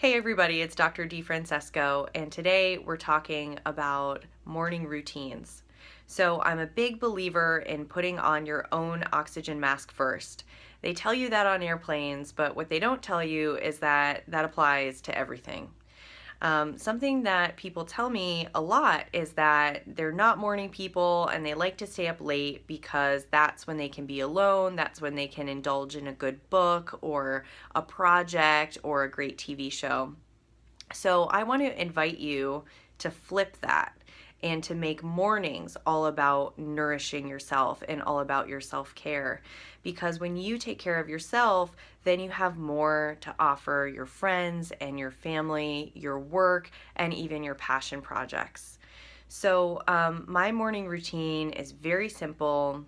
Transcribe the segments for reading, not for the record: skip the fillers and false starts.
Hey everybody, it's Dr. DeFrancesco, and today we're talking about morning routines. So I'm a big believer in putting on your own oxygen mask first. They tell you that on airplanes, but what they don't tell you is that that applies to everything. Something that people tell me a lot is that they're not morning people and they like to stay up late because that's when they can be alone, that's when they can indulge in a good book or a project or a great TV show. So I want to invite you to flip that and to make mornings all about nourishing yourself and all about your self-care. Because when you take care of yourself, then you have more to offer your friends and your family, your work, and even your passion projects. So my morning routine is very simple.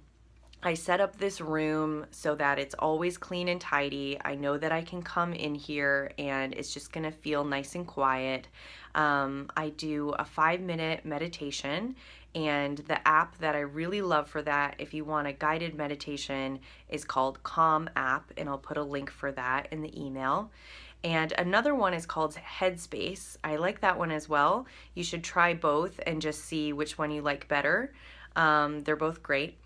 I set up this room so that it's always clean and tidy. I know that I can come in here and it's just going to feel nice and quiet. I do a 5-minute meditation, and the app that I really love for that, if you want a guided meditation, is called Calm app, and I'll put a link for that in the email. And another one is called Headspace. I like that one as well. You should try both and just see which one you like better. They're both great.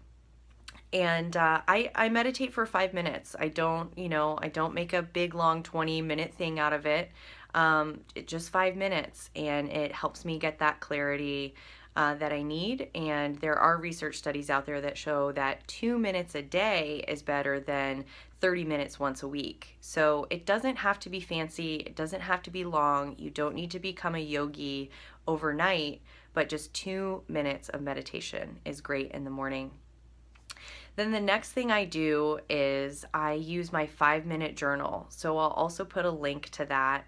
And I meditate for 5 minutes. I don't make a big long 20-minute thing out of it. Just 5 minutes, and it helps me get that clarity that I need. And there are research studies out there that show that 2 minutes a day is better than 30 minutes once a week. So it doesn't have to be fancy. It doesn't have to be long. You don't need to become a yogi overnight, but just 2 minutes of meditation is great in the morning. Then the next thing I do is I use my 5-minute journal. So I'll also put a link to that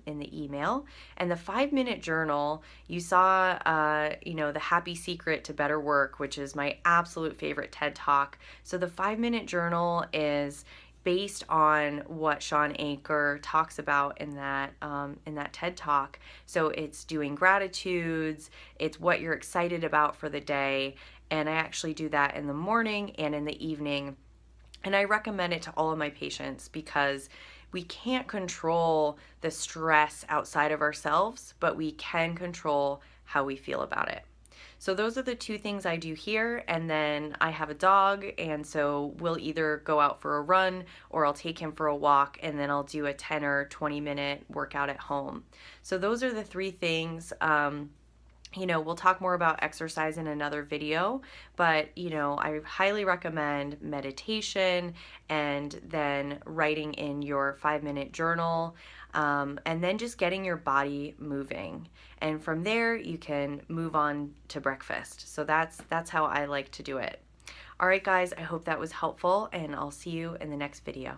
in the email. And the 5-minute journal, you saw, the Happy Secret to Better Work, which is my absolute favorite TED Talk. So the 5-minute journal is based on what Sean Anker talks about in that TED Talk. So it's doing gratitudes, it's what you're excited about for the day, and I actually do that in the morning and in the evening. And I recommend it to all of my patients because we can't control the stress outside of ourselves, but we can control how we feel about it. So those are the two things I do here, and then I have a dog, and so we'll either go out for a run or I'll take him for a walk, and then I'll do a 10 or 20-minute workout at home. So those are the three things. We'll talk more about exercise in another video, but, I highly recommend meditation and then writing in your 5-minute journal, and then just getting your body moving. And from there, you can move on to breakfast. So that's how I like to do it. All right, guys, I hope that was helpful, and I'll see you in the next video.